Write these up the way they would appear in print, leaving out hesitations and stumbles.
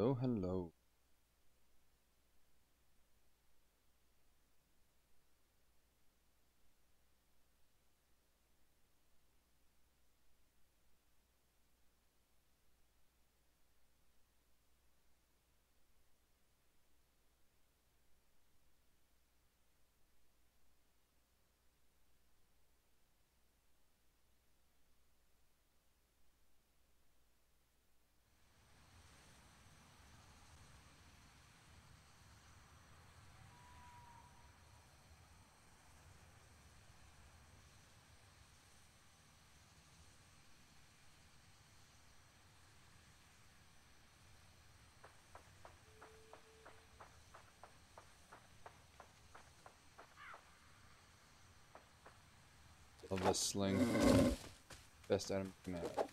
Hello, hello. Love this sling. Best item you can have.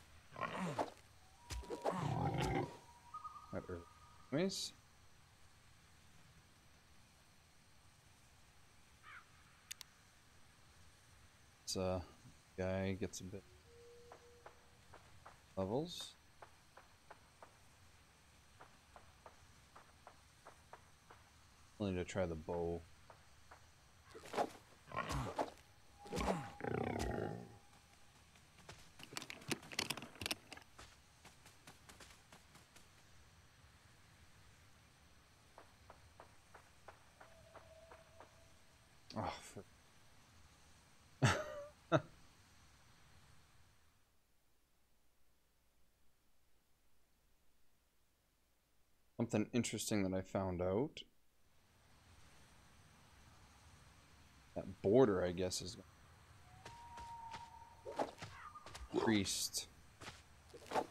Right, anyways. This guy gets a bit levels. I need to try the bow. Oh, something interesting that I found out. That border, I guess, is increased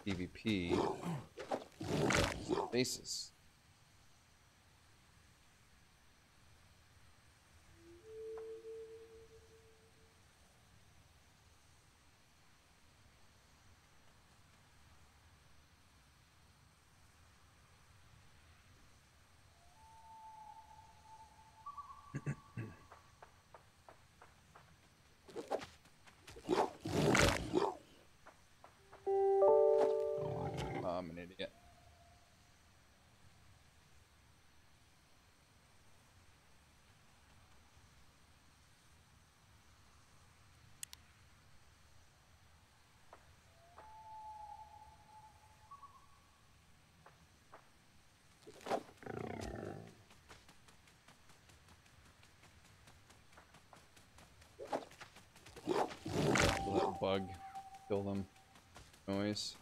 PvP basis. I'm an idiot. That bug kill them. Noise.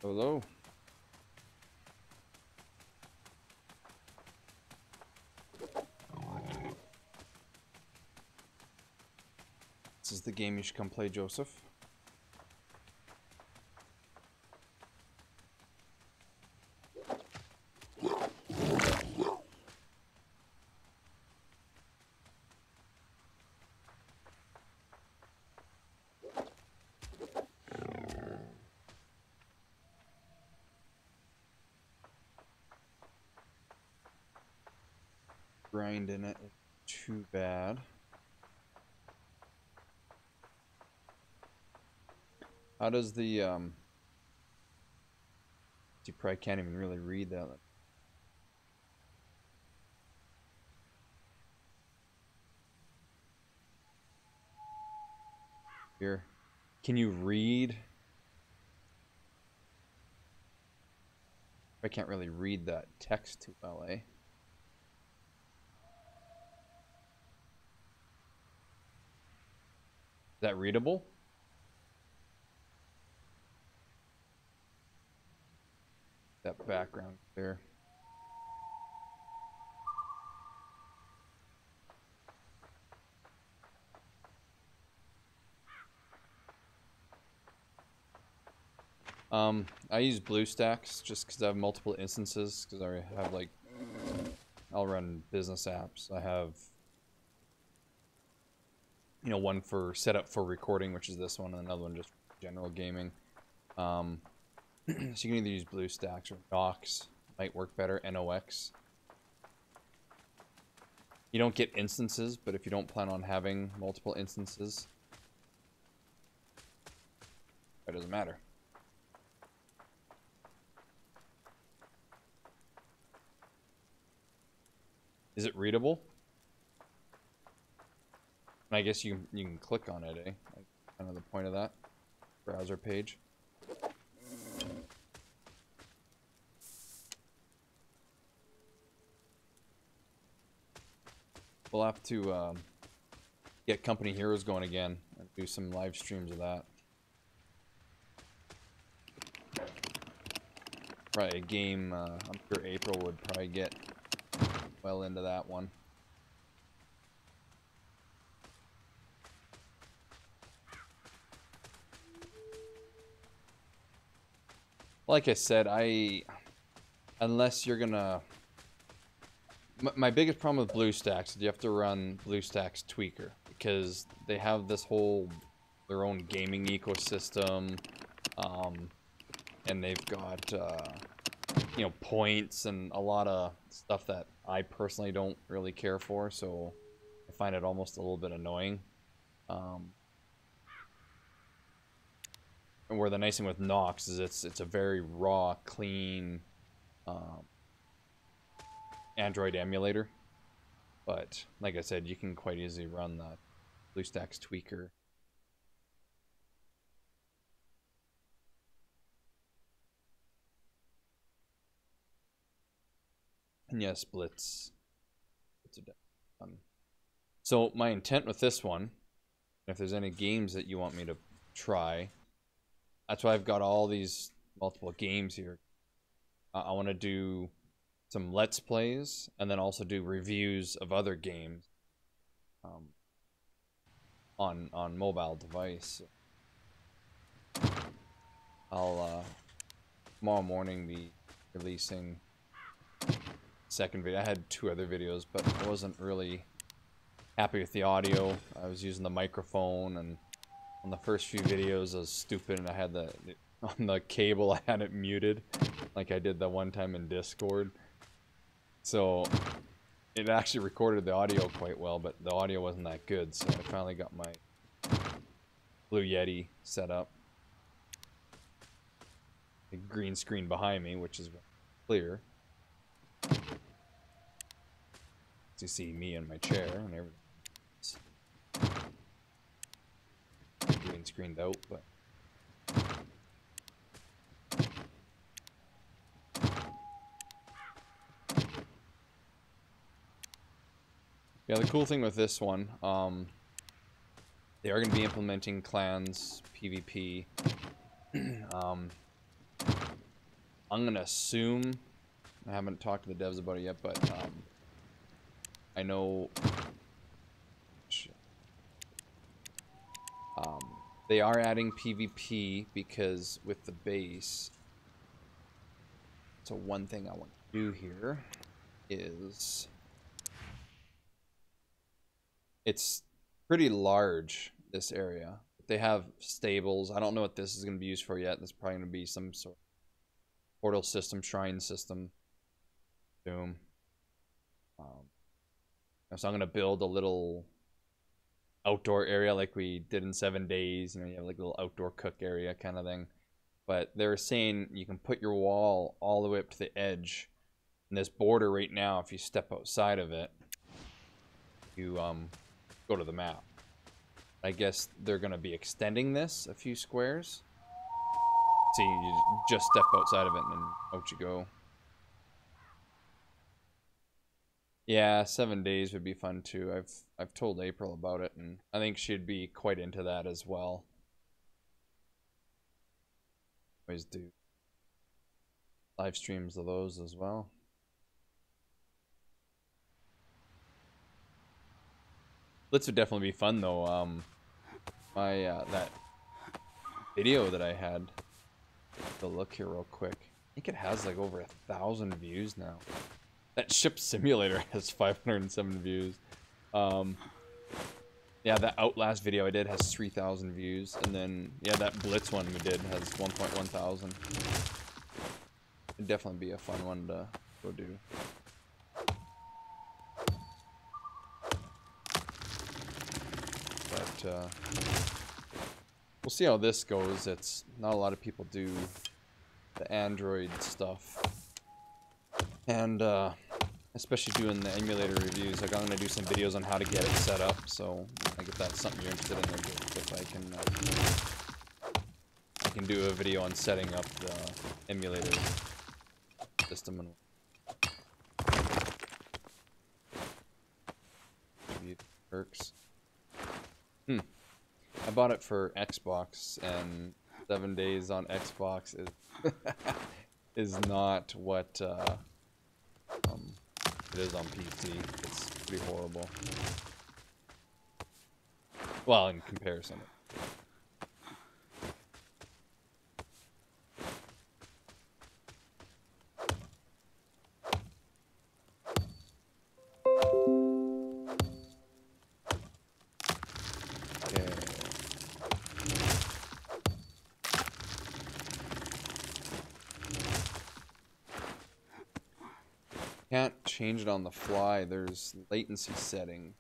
Hello. This is the game you should come play, Joseph. Grind in it is too bad. How does the you probably can't even really read that. Here. Can you read? I can't really read that text too well, eh? Is that readable? That background there. I use BlueStacks just because I have multiple instances, because I have like, I'll run business apps. I have, you know, one for setup for recording, which is this one, and another one just general gaming. So you can either use BlueStacks or Nox, might work better, NOx. You don't get instances, but if you don't plan on having multiple instances, it doesn't matter. Is it readable? And I guess you can click on it, eh? Like, kind of the point of that browser page. We'll have to get Company Heroes going again and do some live streams of that. Probably a game, I'm sure April would probably get well into that one. Like I said, unless you're gonna... My biggest problem with BlueStacks is you have to run BlueStacks Tweaker, because they have this whole, their own gaming ecosystem, and they've got, you know, points and a lot of stuff that I personally don't really care for, so I find it almost a little bit annoying. And where the nice thing with Nox is it's a very raw, clean Android emulator. But like I said, you can quite easily run the BlueStacks Tweaker. And yes, Blitz. So my intent with this one, if there's any games that you want me to try, that's why I've got all these multiple games here. I want to do some Let's Plays, and then also do reviews of other games on mobile device. I'll tomorrow morning be releasing second video. I had 2 other videos, but I wasn't really happy with the audio. I was using the microphone, and on the first few videos I was stupid and I had on the cable I had it muted, like I did the one time in Discord. So it actually recorded the audio quite well, but the audio wasn't that good, so I finally got my Blue Yeti set up. The green screen behind me, which is clear. You see me in my chair and everything. Green screened out, but yeah, the cool thing with this one, they are going to be implementing clans, PvP. I'm going to assume, I haven't talked to the devs about it yet, but I know they are adding PvP because with the base. So one thing I want to do here is, it's pretty large, this area. They have stables. I don't know what this is going to be used for yet. This is probably going to be some sort of portal system, shrine system. Boom. So I'm going to build a little outdoor area like we did in 7 days. You know, you have like a little outdoor cook area kind of thing. But they're saying you can put your wall all the way up to the edge. And this border right now, if you step outside of it, you go to the map. I guess they're going to be extending this a few squares. See, you just step outside of it and out you go. Yeah, 7 days would be fun too. I've told April about it, and I think she'd be quite into that as well. Always do live streams of those as well. Blitz would definitely be fun though. That video that I had. To look here real quick. I think it has like over 1,000 views now. That ship simulator has 507 views. Yeah, that Outlast video I did has 3,000 views, and then yeah, that Blitz one we did has 1.1 thousand. It'd definitely be a fun one to go do. But we'll see how this goes. It's not a lot of people do the Android stuff, and especially doing the emulator reviews, like I'm gonna do some videos on how to get it set up. So like if that's something you're interested in, if I can do a video on setting up the emulator system and perks. I bought it for Xbox, and 7 days on Xbox is is not what it is on PC. It's pretty horrible. Well, in comparison. Can't change it on the fly. There's latency setting.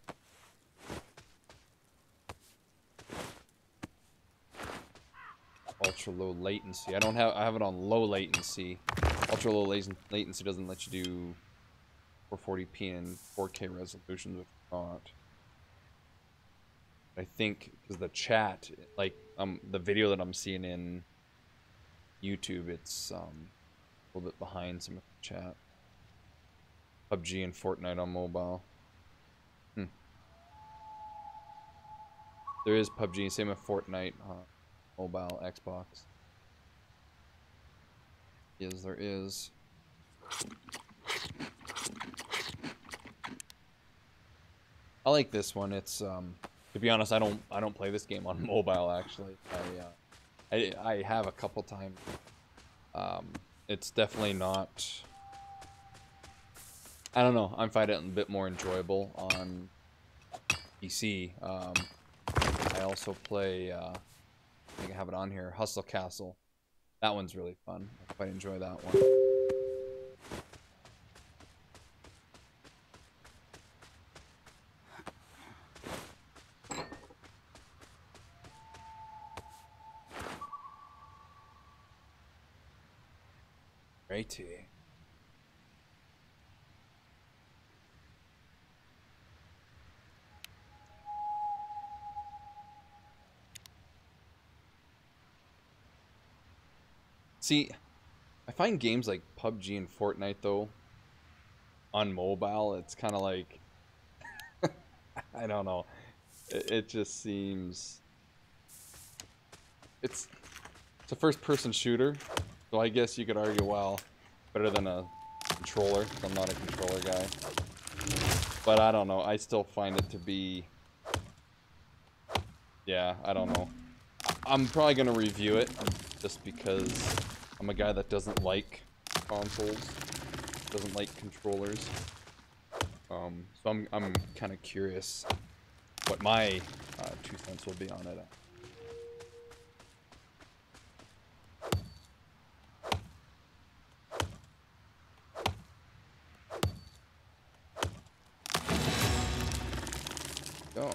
Ultra low latency. I have it on low latency. Ultra low latency doesn't let you do 440p and 4K resolutions, which not. I think because the chat, like the video that I'm seeing in YouTube, it's a little bit behind some of the chat. PUBG and Fortnite on mobile. There is PUBG, same with Fortnite, mobile, Xbox. Yes, there is. I like this one. It's to be honest, I don't play this game on mobile actually. I have a couple times. It's definitely not. I don't know. I find it a bit more enjoyable on PC. I also play. I think I have it on here. Hustle Castle. That one's really fun. I quite enjoy that one. Righty. See, I find games like PUBG and Fortnite though on mobile, it's kind of like I don't know. It just seems it's a first-person shooter, so I guess you could argue, well, better than a controller. I'm not a controller guy, but I don't know. I still find it to be, yeah, I don't know. I'm probably gonna review it just because I'm a guy that doesn't like consoles, doesn't like controllers. So I'm kind of curious what my 2 cents will be on it. Go.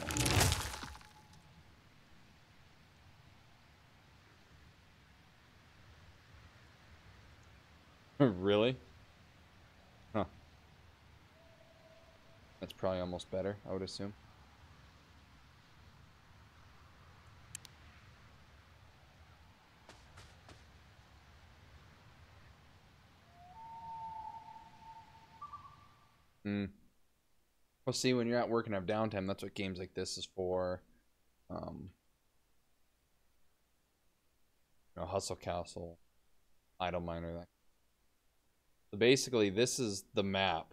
Really? Huh. That's probably almost better, I would assume. Well, see, when you're at work and have downtime, that's what games like this is for. Hustle Castle, Idle Miner. That. So basically, this is the map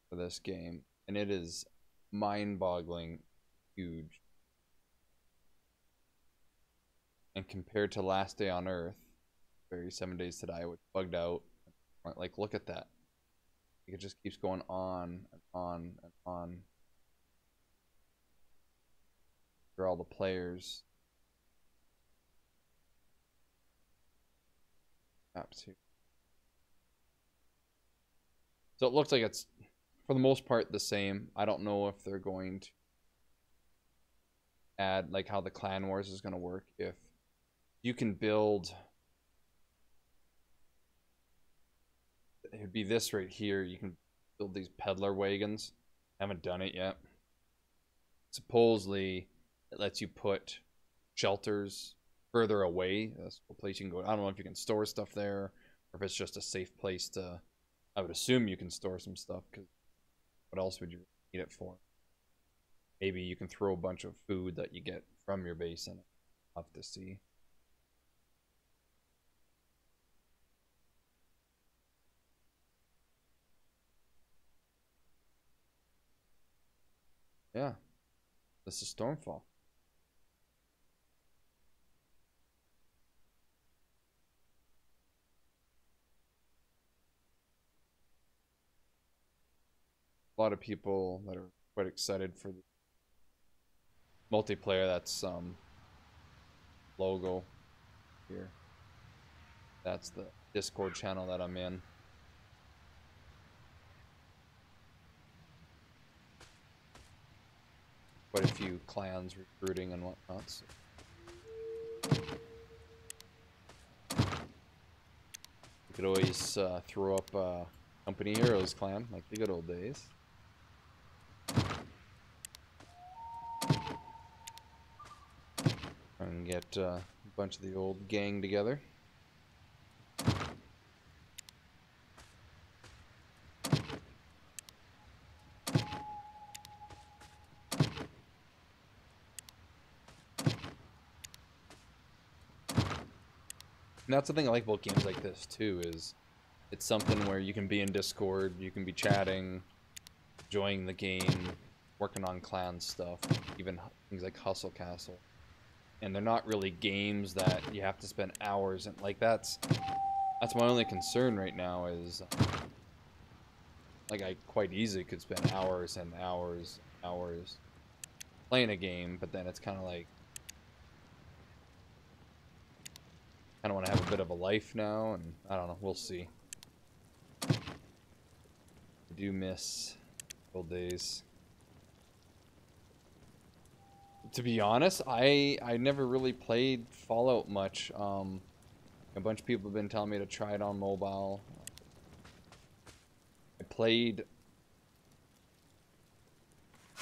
for this game, and it is mind-boggling huge. And compared to Last Day on Earth, 7 Days to Die, which bugged out. Like, look at that. It just keeps going on and on and on. For all the players. Map 2. So it looks like it's, for the most part, the same. I don't know if they're going to add, like, how the Clan Wars is going to work. If you can build... it'd be this right here. You can build these peddler wagons. I haven't done it yet. Supposedly, it lets you put shelters further away. That's a place you can go. I don't know if you can store stuff there, or if it's just a safe place to. I would assume you can store some stuff, because what else would you need it for? Maybe you can throw a bunch of food that you get from your base in it. I'll have to see. Yeah, this is Stormfall. A lot of people that are quite excited for the multiplayer. That's logo here. That's the Discord channel that I'm in. Quite a few clans recruiting and whatnot. So. You could always throw up Company Heroes clan, like the good old days. And get a bunch of the old gang together. And that's the thing I like about games like this too, is it's something where you can be in Discord, you can be chatting, enjoying the game, working on clan stuff, even things like Hustle Castle. And they're not really games that you have to spend hours in. Like that's my only concern right now is like I quite easily could spend hours and hours and hours playing a game, but then it's kind of like I want to have a bit of a life now, and I don't know, we'll see. I do miss old days. To be honest, I never really played Fallout much. A bunch of people have been telling me to try it on mobile. I played.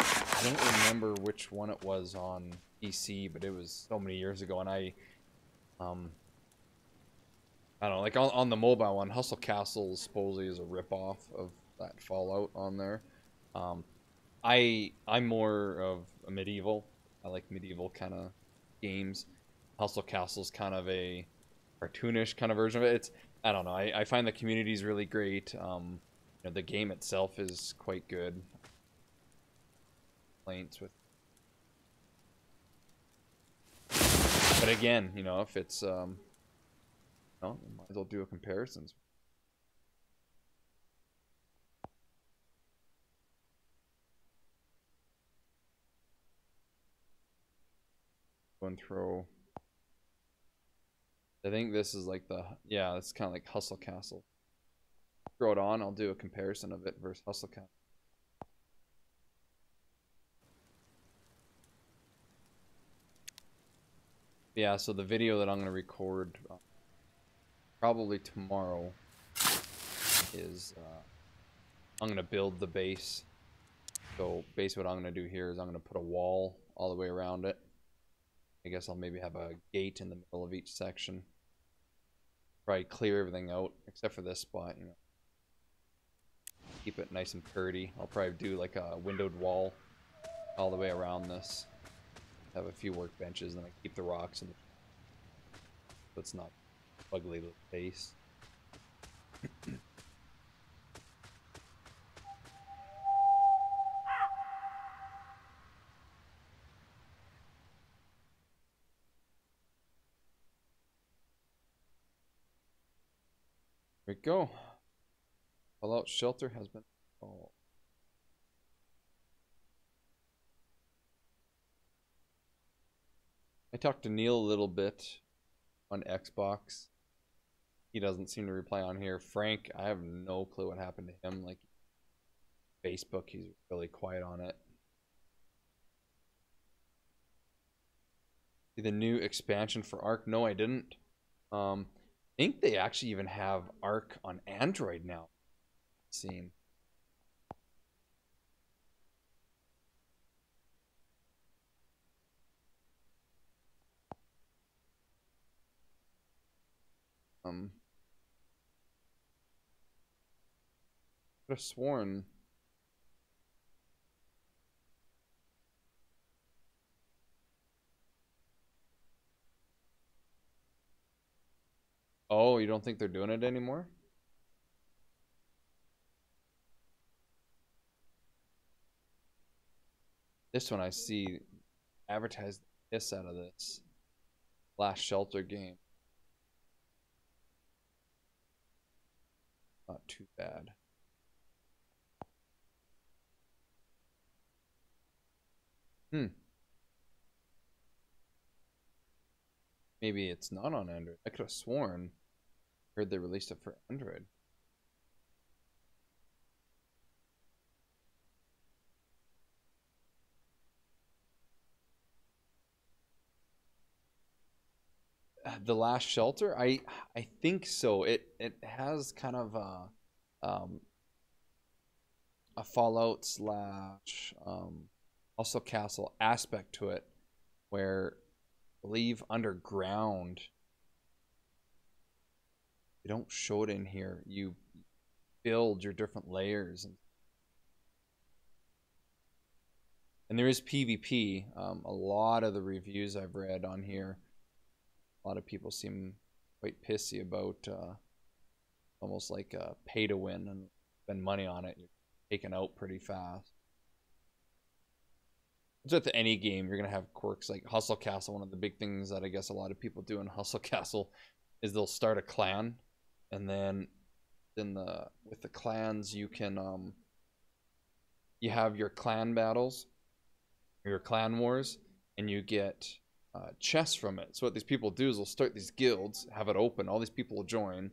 I don't remember which one it was on PC, but it was so many years ago, and I don't know, like on the mobile one, Hustle Castle supposedly is a ripoff of that Fallout on there. I'm more of a medieval. I like medieval kind of games. Hustle Castle's kind of a cartoonish kind of version of it. It's I don't know. I find the community is really great. You know, the game itself is quite good. Complaints with, but again, you know, if it's no, might as well do a comparison. Go and throw. I think this is like the yeah, it's kind of like Hustle Castle. Throw it on. I'll do a comparison of it versus Hustle Castle. Yeah, so the video that I'm going to record probably tomorrow is I'm going to build the base. So basically what I'm going to do here is I'm going to put a wall all the way around it. I guess I'll maybe have a gate in the middle of each section. Probably clear everything out except for this spot, you know. Keep it nice and purdy. I'll probably do like a windowed wall all the way around this. Have a few workbenches, and then I keep the rocks in the so it's not ugly little base. Here we go. Fallout shelter has been installed. I talked to Neil a little bit on Xbox. He doesn't seem to reply on here. Frank, I have no clue what happened to him. Like Facebook, he's really quiet on it. The new expansion for Ark? No, I didn't. I think they actually even have Ark on Android now. Scene. Could have sworn. Oh, you don't think they're doing it anymore? This one I see advertised the piss out of this Last Shelter game. Not too bad. Maybe it's not on Android. I could have sworn heard they released it for Android. The Last Shelter? I think so. It has kind of a Fallout slash also Castle aspect to it, where I believe underground. You don't show it in here. You build your different layers, and there is PvP. A lot of the reviews I've read on here, a lot of people seem quite pissy about almost like a pay to win and spend money on it. You're taken out pretty fast. It's with any game, you're gonna have quirks like Hustle Castle. One of the big things that I guess a lot of people do in Hustle Castle is they'll start a clan, and then with the clans you can you have your clan battles, your clan wars, and you get chests from it. So what these people do is they'll start these guilds, have it open, all these people will join,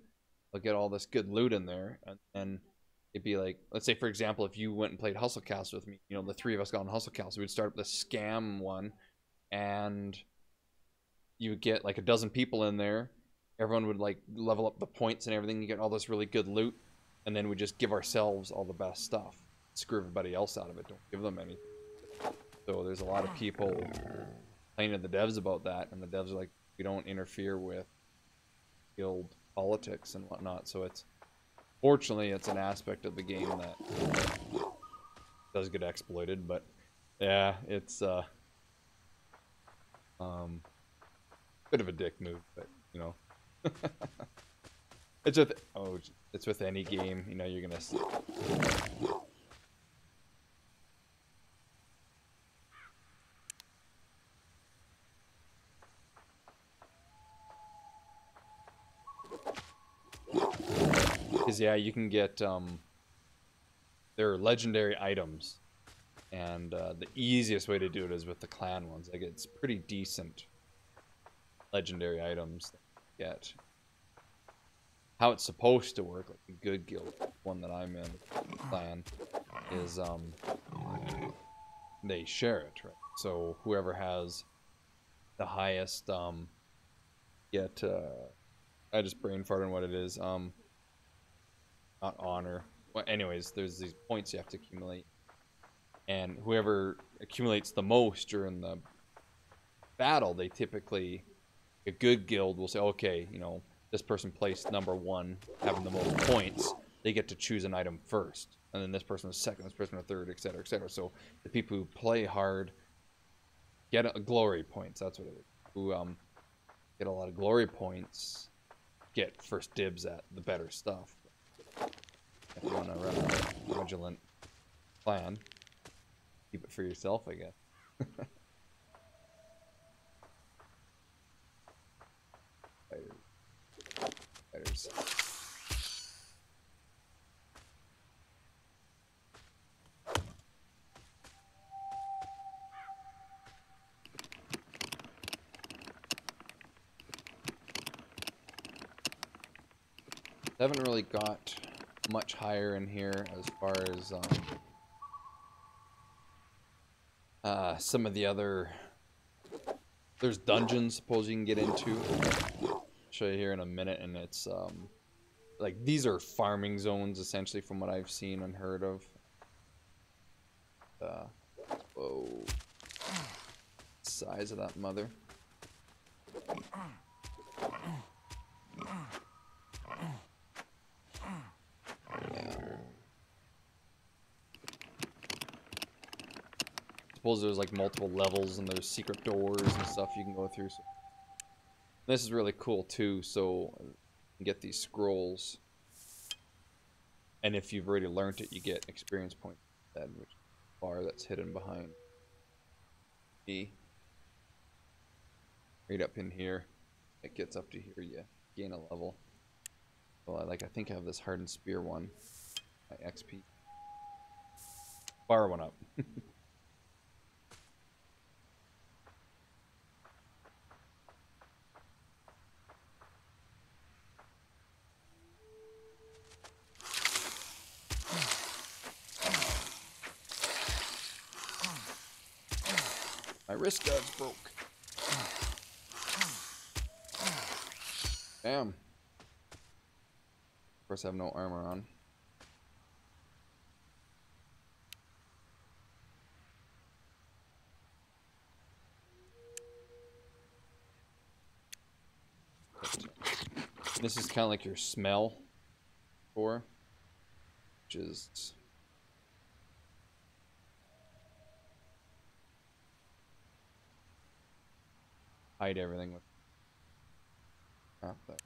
they'll get all this good loot in there, and it'd be like, let's say for example, if you went and played Hustle Castle with me, you know, the three of us got on Hustle Castle, we'd start up the scam one, and you would get like a dozen people in there. Everyone would like level up the points and everything. You get all this really good loot, and then we just give ourselves all the best stuff. Screw everybody else out of it. Don't give them anything. So there's a lot of people complaining to the devs about that, and the devs are like, we don't interfere with guild politics and whatnot. So it's, fortunately, it's an aspect of the game that does get exploited. But yeah, it's bit of a dick move, but you know. It's with any game, you know, you're gonna see. Because yeah, you can get there are legendary items, and the easiest way to do it is with the clan ones. Like, it's pretty decent legendary items that you get. How it's supposed to work, like a good guild, one that I'm in, clan, is they share it, right? So whoever has the highest get I just brain farted on what it is, not honor. Well, anyways, there's these points you have to accumulate, and whoever accumulates the most during the battle, they typically, a good guild will say, okay, you know, this person placed number one, having the most points, they get to choose an item first, and then this person was second, this person was third, etc., etc. So the people who play hard get glory points. That's what it is. Who get a lot of glory points get first dibs at the better stuff. If you want to run a vigilant plan, keep it for yourself, I guess. Spiders. Haven't really got much higher in here as far as some of the other. There's dungeons, suppose you can get into. I'll show you here in a minute, and it's like these are farming zones essentially from what I've seen and heard of. Whoa. Size of that mother. Yeah. Suppose there's like multiple levels and there's secret doors and stuff you can go through. So this is really cool too. So you can get these scrolls, and if you've already learned it, you get experience points instead, which is a bar that's hidden behind E. Right up in here, it gets up to here. You gain a level. Well, I think I have this hardened spear one. My XP. Bar one up. My wrist guard's broke. Damn. Of course I have no armor on. This is kind of like your smell score, which is hide everything with crap there.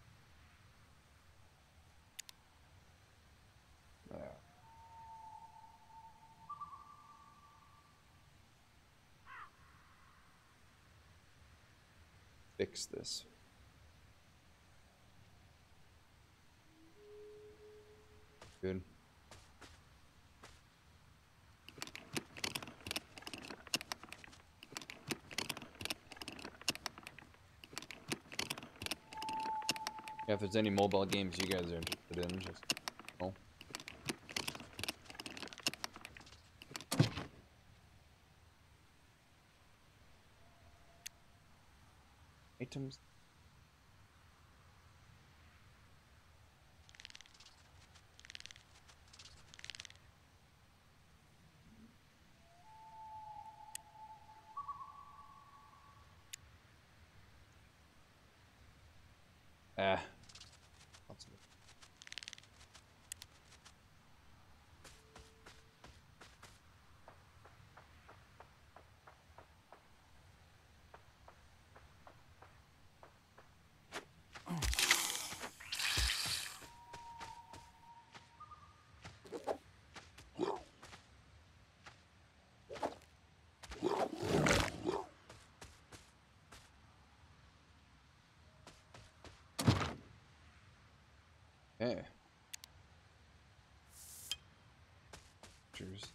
Fix this. Good. Yeah, if there's any mobile games you guys are interested in, just know. Items. Ah. Okay. Cheers.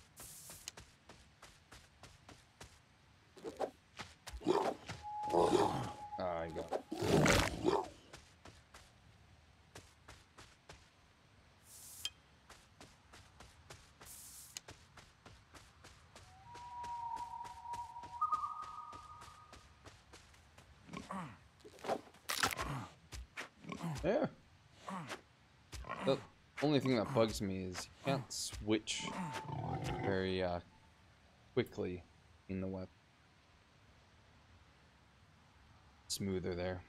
Ah, I got it. Yeah. The only thing that bugs me is you can't switch very quickly in the weapon. Smoother there.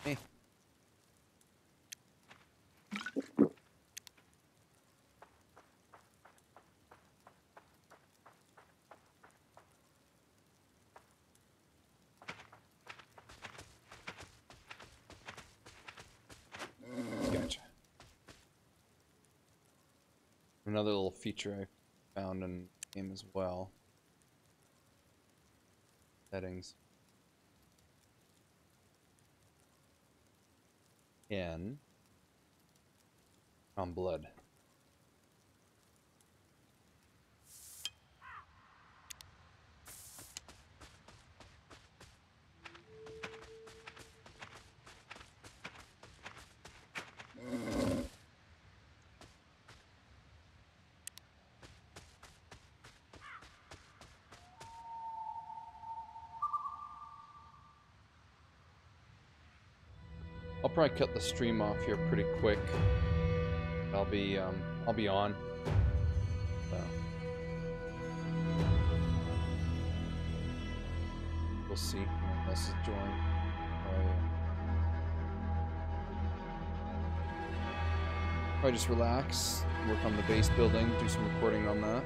Hey. Gotcha. Another little feature I found in the game as well. Settings. in on blood. I'll probably cut the stream off here pretty quick. I'll be on. So. We'll see when else is joined. Oh yeah. Probably just relax, work on the base building, do some recording on that.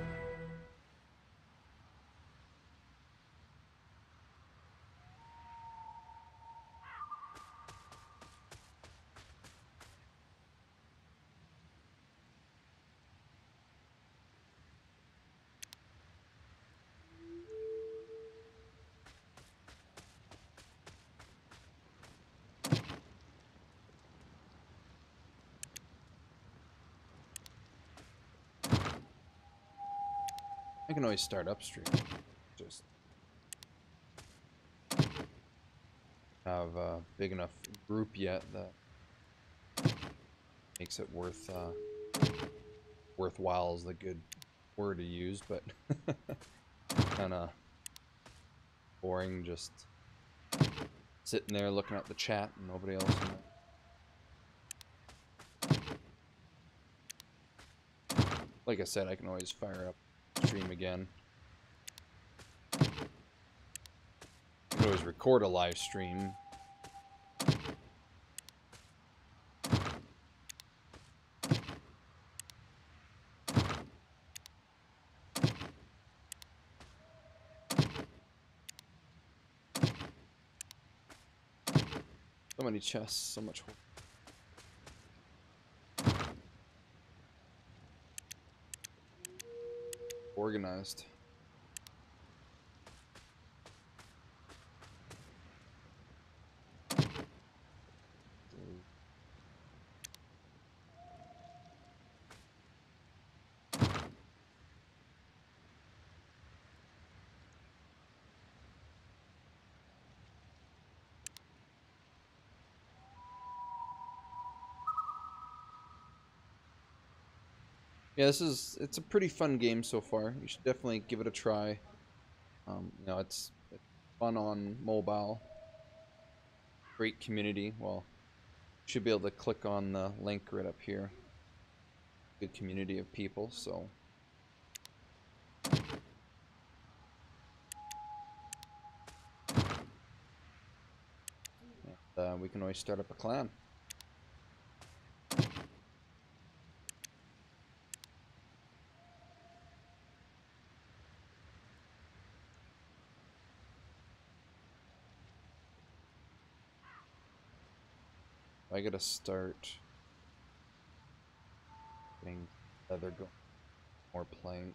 I can always start upstream. Just have a big enough group yet that makes it worthwhile is the good word to use, but kind of boring just sitting there looking at the chat and nobody else in it. Like I said, I can always fire up stream again. I can always record a live stream. So many chests, so much organized. Yeah, it's a pretty fun game so far. You should definitely give it a try. You know, it's fun on mobile. Great community. Well, you should be able to click on the link right up here. Good community of people, so. And, we can always start up a clan. I gotta start getting leather going, more plank.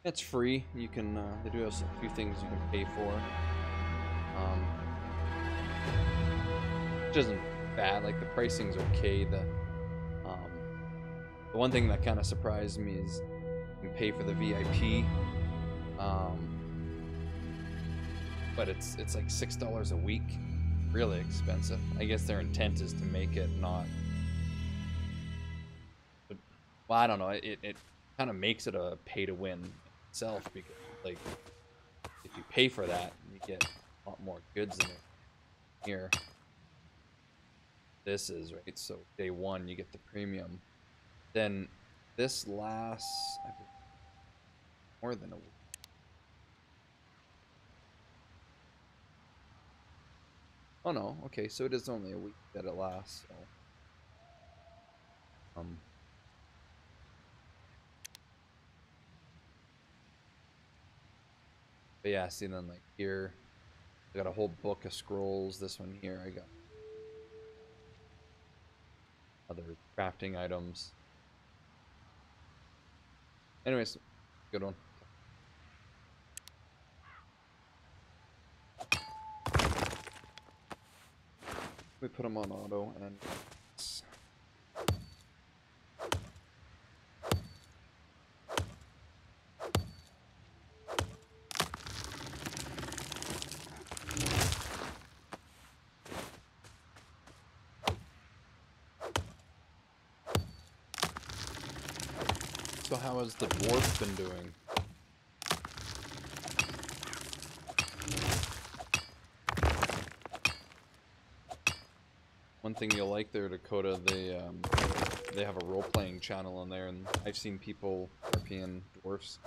It's free. You can, they do have a few things you can pay for. Which isn't bad, like the pricing's okay. The one thing that kind of surprised me is you can pay for the VIP. But it's like $6 a week. Really expensive. I guess their intent is to make it not. But, well, I don't know. It kind of makes it a pay to win itself because, like, if you pay for that, you get a lot more goods in it. Here, this is right. So day one, you get the premium. Then this lasts more than a week. Oh no, okay, so it is only a week that it lasts, so um but yeah, see then like here I got a whole book of scrolls. This one here I got other crafting items. Anyways, good one. We put them on auto and so how has the dwarf been doing? One thing you'll like there, Dakota, they have a role-playing channel on there, and I've seen people RPing dwarfs.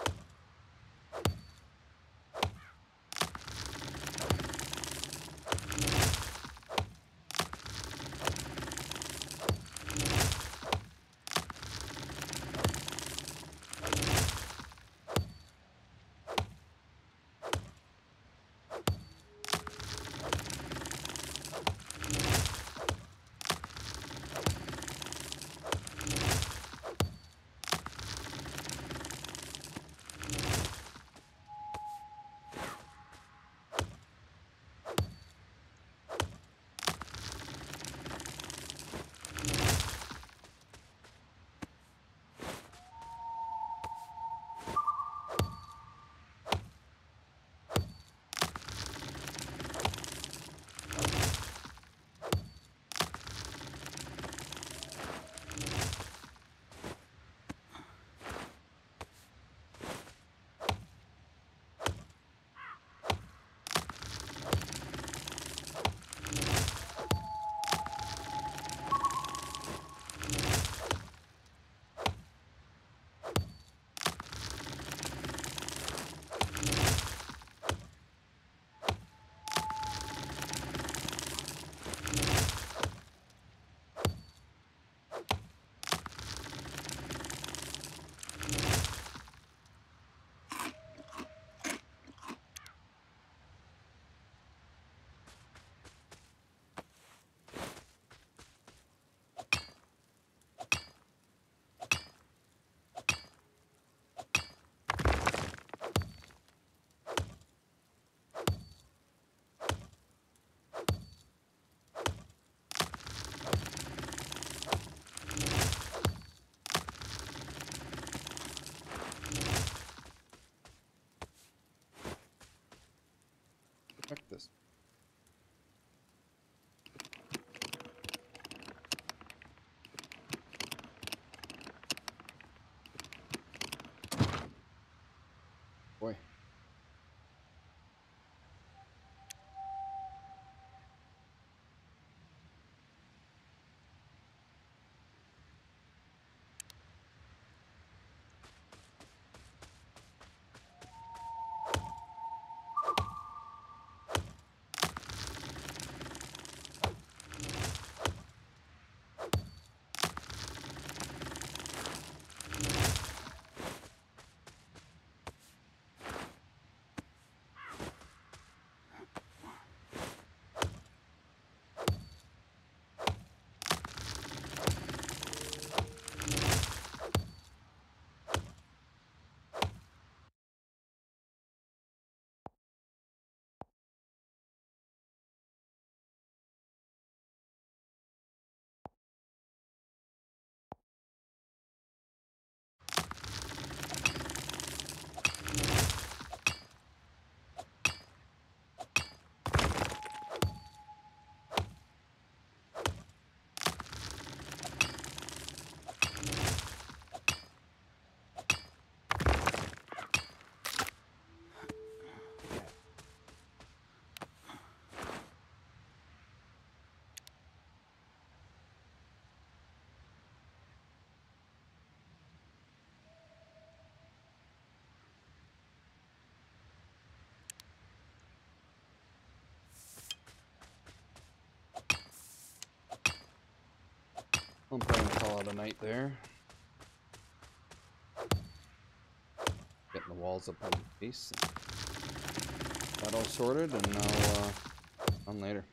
I'm probably gonna call it a night there. Getting the walls up on the base. That all sorted, and now on later.